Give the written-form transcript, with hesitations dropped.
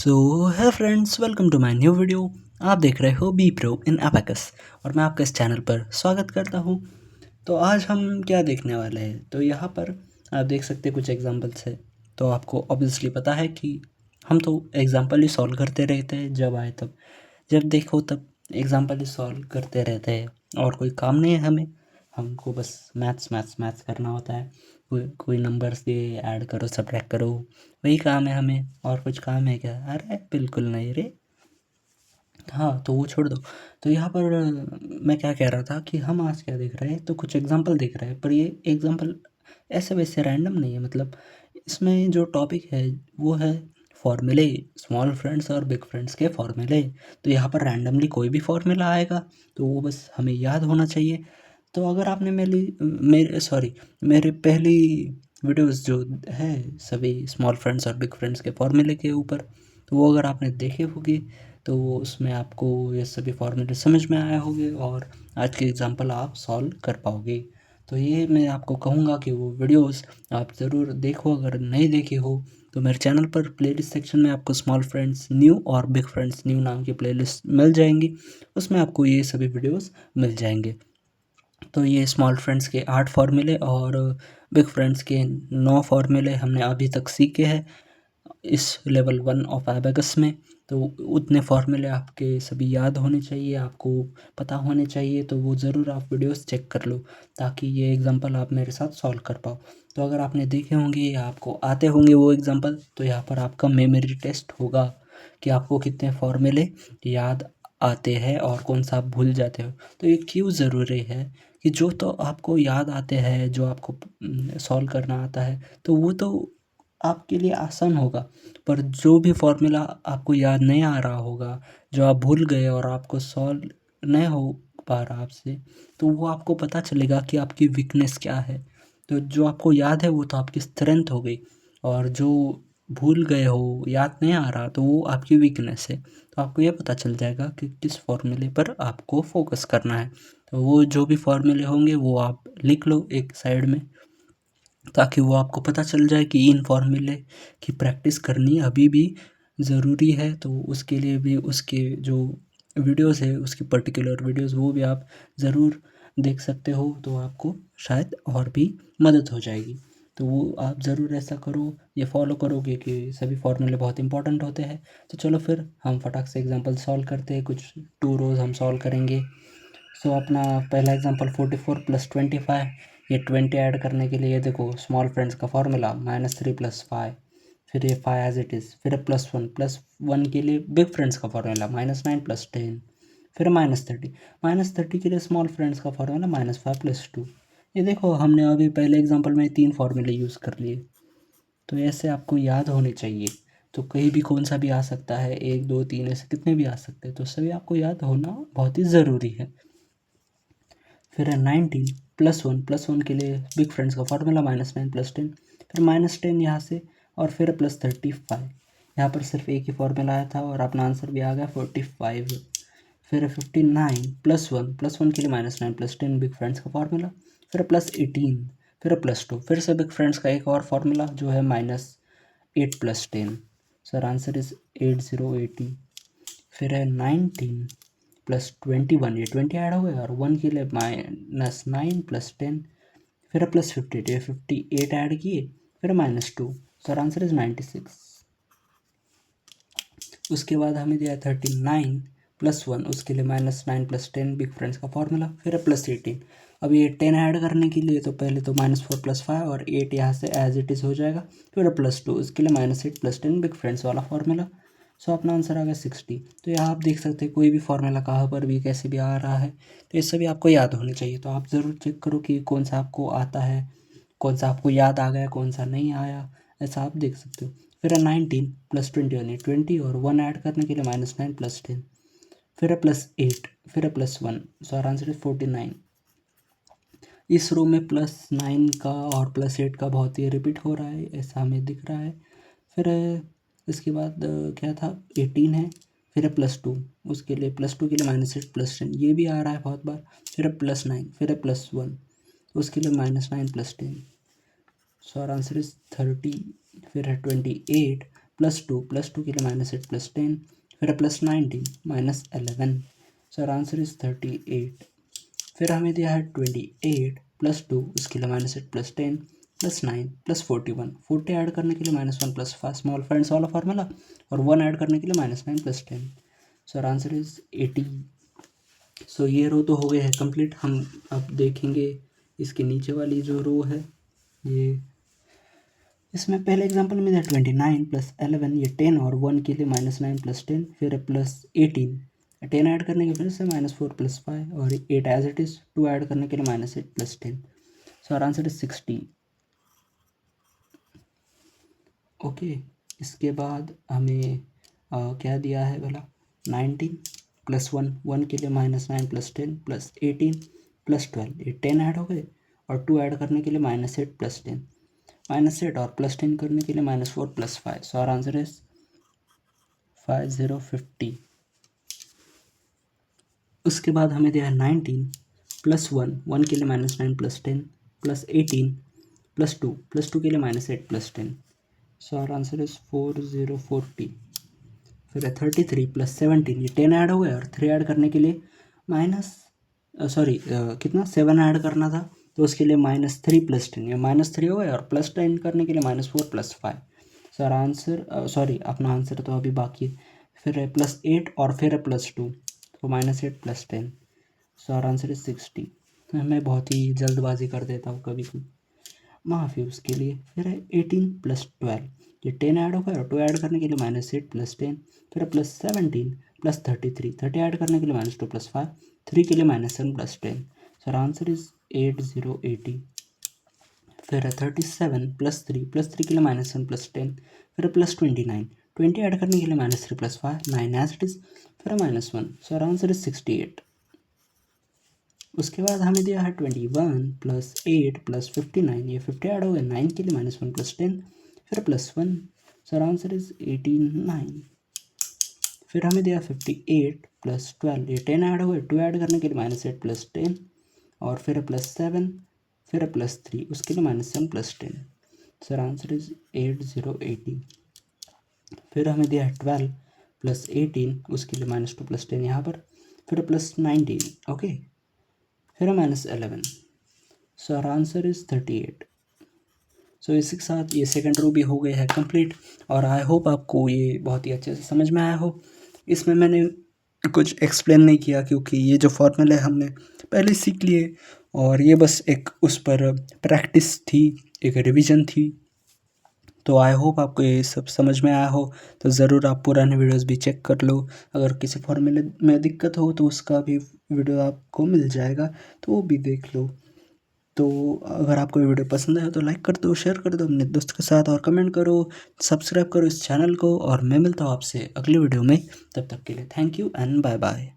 So hi friends, welcome to my new video. आप देख रहे हो बी प्रो इन एबेकस और मैं आपका इस चैनल पर स्वागत करता हूं। तो आज हम क्या देखने वाले हैं, तो यहाँ पर आप देख सकते हैं कुछ एग्जांपल्स है। तो आपको ऑब्वियसली पता है कि हम तो एग्जांपल ही सॉल्व करते रहते हैं, जब आए तब, जब देखो तब एग्जांपल ही सॉल्व करते रहते हैं और कोई काम नहीं है हमें। हमको बस मैथ्स मैथ्स मैथ्स करना होता है। कोई नंबर्स दिए, ऐड करो सब्ट्रैक्ट करो, वही काम है हमें। और कुछ काम है क्या? अरे बिल्कुल नहीं रे। हाँ, तो वो छोड़ दो। तो यहाँ पर मैं क्या कह रहा था कि हम आज क्या देख रहे हैं, तो कुछ एग्जांपल देख रहे हैं, पर ये एग्जांपल ऐसे वैसे रैंडम नहीं है। मतलब इसमें जो टॉपिक है वो है फॉर्मूले, स्मॉल फ्रेंड्स और बिग फ्रेंड्स के फॉर्मूले। तो यहाँ पर रैंडमली कोई भी फॉर्मूला आएगा, तो वो बस हमें याद होना चाहिए। तो अगर आपने मेरे पहली वीडियोस जो है सभी स्मॉल फ्रेंड्स और बिग फ्रेंड्स के फॉर्मूले के ऊपर, तो वो अगर आपने देखे होंगे तो उसमें आपको ये सभी फॉर्मूले समझ में आए होंगे और आज के एग्जांपल आप सॉल्व कर पाओगे। तो ये मैं आपको कहूँगा कि वो वीडियोस आप ज़रूर देखो। अगर नहीं देखे हो तो मेरे चैनल पर प्लेलिस्ट सेक्शन में आपको स्मॉल फ्रेंड्स न्यू और बिग फ्रेंड्स न्यू नाम की प्लेलिस्ट मिल जाएंगी। उसमें आपको ये सभी वीडियोस मिल जाएंगे। तो ये स्मॉल फ्रेंड्स के 8 फार्मूले और बिग फ्रेंड्स के 9 फार्मूले हमने अभी तक सीखे हैं इस लेवल 1 ऑफ एबेकस में। तो उतने फार्मूले आपके सभी याद होने चाहिए, आपको पता होने चाहिए। तो वो ज़रूर आप वीडियोस चेक कर लो ताकि ये एग्जांपल आप मेरे साथ सॉल्व कर पाओ। तो अगर आपने देखे होंगे या आपको आते होंगे वो एग्जांपल, तो यहाँ पर आपका मेमोरी टेस्ट होगा कि आपको कितने फार्मूले याद आते हैं और कौन सा आप भूल जाते हो। तो ये क्यों ज़रूरी है कि जो तो आपको याद आते हैं, जो आपको सॉल्व करना आता है, तो वो तो आपके लिए आसान होगा। पर जो भी फॉर्मूला आपको याद नहीं आ रहा होगा, जो आप भूल गए और आपको सॉल्व नहीं हो पा रहा आपसे, तो वो आपको पता चलेगा कि आपकी वीकनेस क्या है। तो जो आपको याद है वो तो आपकी स्ट्रेंथ हो गई, और जो भूल गए हो, याद नहीं आ रहा, तो वो आपकी वीकनेस है। तो आपको ये पता चल जाएगा कि किस फॉर्मूले पर आपको फोकस करना है। तो वो जो भी फॉर्मूले होंगे वो आप लिख लो एक साइड में, ताकि वो आपको पता चल जाए कि इन फॉर्मूले की प्रैक्टिस करनी अभी भी ज़रूरी है। तो उसके लिए भी उसके जो वीडियोस है, उसकी पर्टिकुलर वीडियोस, वो भी आप ज़रूर देख सकते हो। तो आपको शायद और भी मदद हो जाएगी। तो वो आप ज़रूर ऐसा करो, ये फॉलो करोगे कि सभी फॉर्मूले बहुत इंपॉर्टेंट होते हैं। तो चलो फिर हम फटाक से एग्जांपल सॉल्व करते हैं। कुछ 2 रोज़ हम सॉल्व करेंगे। सो अपना पहला एग्जांपल 44 + 25, ये 20 ऐड करने के लिए देखो स्मॉल फ्रेंड्स का फार्मूला -3 + 5, फिर ये 5 एज इट इज़, फिर +1 के लिए बिग फ्रेंड्स का फार्मूला -9 + 10, फिर -30 के लिए स्मॉल फ्रेंड्स का फार्मूला -5 + 2। ये देखो हमने अभी पहले एग्जांपल में 3 फार्मूले यूज़ कर लिए। तो ऐसे आपको याद होने चाहिए। तो कहीं भी कौन सा भी आ सकता है, 1 2 3 ऐसे कितने भी आ सकते हैं, तो सभी आपको याद होना बहुत ही ज़रूरी है। फिर है 19 +1 के लिए बिग फ्रेंड्स का फार्मूला -9 + 10, फिर -10 यहाँ से, और फिर +35। यहाँ पर सिर्फ एक ही फार्मूला आया था और अपना आंसर भी आ गया 45। फिर 59 +1 के लिए -9 + 10 बिग फ्रेंड्स का फार्मूला, फिर +18, फिर +2, फिर से बिग फ्रेंड्स का एक और फार्मूला जो है -8 + 10। Sir answer is 8080। फिर है 19 +21, ये 20 ऐड हो गया, और 1 के लिए -9 + 10, फिर +58, ये 58 ऐड किए, फिर -2। Sir answer is 96। उसके बाद हमें दिया 39 +1, उसके लिए -9 + 10 बिग फ्रेंड्स का फार्मूला, फिर +18। अब ये 10 ऐड करने के लिए तो पहले तो -4 + 5 और 8 यहाँ से एज इट इज़ हो जाएगा, फिर +2, उसके लिए -8 + 10 बिग फ्रेंड्स वाला फार्मूला। सो अपना आंसर आ गया 60। तो यहाँ आप देख सकते हैं कोई भी फार्मूला कहाँ पर भी कैसे भी आ रहा है, तो ये सभी आपको याद होने चाहिए। तो आप ज़रूर चेक करो कि कौन सा आपको आता है, कौन सा आपको याद आ गया, कौन सा नहीं आया, ऐसा आप देख सकते हो। फिर 19 + 21, 20 और 1 ऐड करने के लिए -9 + 10, फिर +8, फिर +1। सो आर आंसर इज 49। इस रो में +9 का और +8 का बहुत ही रिपीट हो रहा है, ऐसा हमें दिख रहा है। फिर इसके बाद क्या था, 18 है, फिर +2, उसके लिए +2 के लिए -8 + 10, ये भी आ रहा है बहुत बार। फिर +9, फिर +1, उसके लिए -9 + 10। सो आर आंसर इज 30। फिर है 28 +2 के लिए -8 + 10, फिर +19 -11, सो आर आंसर इज 38। फिर हमें दिया है 28 +2 उसके लिए -8 + 10 +9 +41, 40 ऐड करने के लिए -1 +5 स्मॉल फ्रेंड्स वाला फार्मूला, और 1 ऐड करने के लिए -9 + 10, सो आर आंसर इज 80। सो ये रो तो हो गए है कंप्लीट। हम अब देखेंगे इसके नीचे वाली जो रो है, ये इसमें पहले एग्जांपल में है 29 + 11, ये 10 और 1 के लिए -9 + 10, फिर +18, 10 ऐड करने के फिर से -4 + 5, और 8 एज इट इज़, 2 ऐड करने के लिए -8 + 10, सो आर आंसर इज 60। ओके, इसके बाद हमें क्या दिया है भला, 19 + 1, 1 के लिए -9 + 10 +18 +12, ये 10 ऐड हो गए, और 2 ऐड करने के लिए -8 + 10, -8 और +10 करने के लिए -4 + 5, सो आर आंसर इज 5050। उसके बाद हमें दिया है 19 + 1, 1 के लिए -9 + 10 +18 +2 के लिए -8 + 10, सो आर आंसर इज 4040। फिर है 33 + 17, ये 10 ऐड हो गया, और 3 ऐड करने के लिए कितना 7 ऐड करना था, तो उसके लिए -3 + 10, ये -3 हो गया, और +10 करने के लिए -4 + 5, सो आर आंसर अपना आंसर तो अभी बाकी है। फिर है +8 और फिर है +2, तो -8 + 10, सो आर आंसर इज 60। मैं बहुत ही जल्दबाजी कर देता हूँ कभी कभी, माफ़ी उसके लिए। फिर है 18 + 12, ये 10 ऐड होगा, और 2 ऐड करने के लिए -8 + 10, फिर +17 + 33, 30 ऐड करने के लिए -2 + 5, 3 के लिए -7 + 10, सो आंसर इज 8080। फिर है 37 + 3 के लिए -1 + 10, फिर +29, 20 ऐड करने के लिए -3 + 5, 9 एज इट इज, फिर -1, सो आंसर इज 68। उसके बाद हमें दिया है 21 + 8 + 59, ये 50 ऐड हो गए, 9 के लिए -1 + 10, फिर +1, सो आंसर इज 89। फिर हमें दिया 58 + 12, ये 10 ऐड हो गए, 2 ऐड करने के लिए -8 + 10, और फिर +7, फिर +3, उसके लिए -7 + 10, सो आंसर इज 8080। फिर हमें दिया है 12 + 18, उसके लिए -2 + 10 यहाँ पर, फिर +19, ओके, फिर -11, सो आर आंसर इज 38। सो इसी के साथ ये सेकंड रो भी हो गए है कंप्लीट, और आई होप आपको ये बहुत ही अच्छे से समझ में आया हो। इसमें मैंने कुछ एक्सप्लेन नहीं किया, क्योंकि ये जो फॉर्मूले हमने पहले सीख लिए, और ये बस एक उस पर प्रैक्टिस थी, एक रिवीजन थी। तो आई होप आपको ये सब समझ में आया हो। तो ज़रूर आप पुराने वीडियोस भी चेक कर लो, अगर किसी फॉर्मूले में दिक्कत हो तो उसका भी वीडियो आपको मिल जाएगा, तो वो भी देख लो। तो अगर आपको ये वीडियो पसंद आया तो लाइक कर दो, शेयर कर दो अपने दोस्त के साथ, और कमेंट करो, सब्सक्राइब करो इस चैनल को, और मैं मिलता हूँ आपसे अगले वीडियो में। तब तक के लिए thank you and bye bye.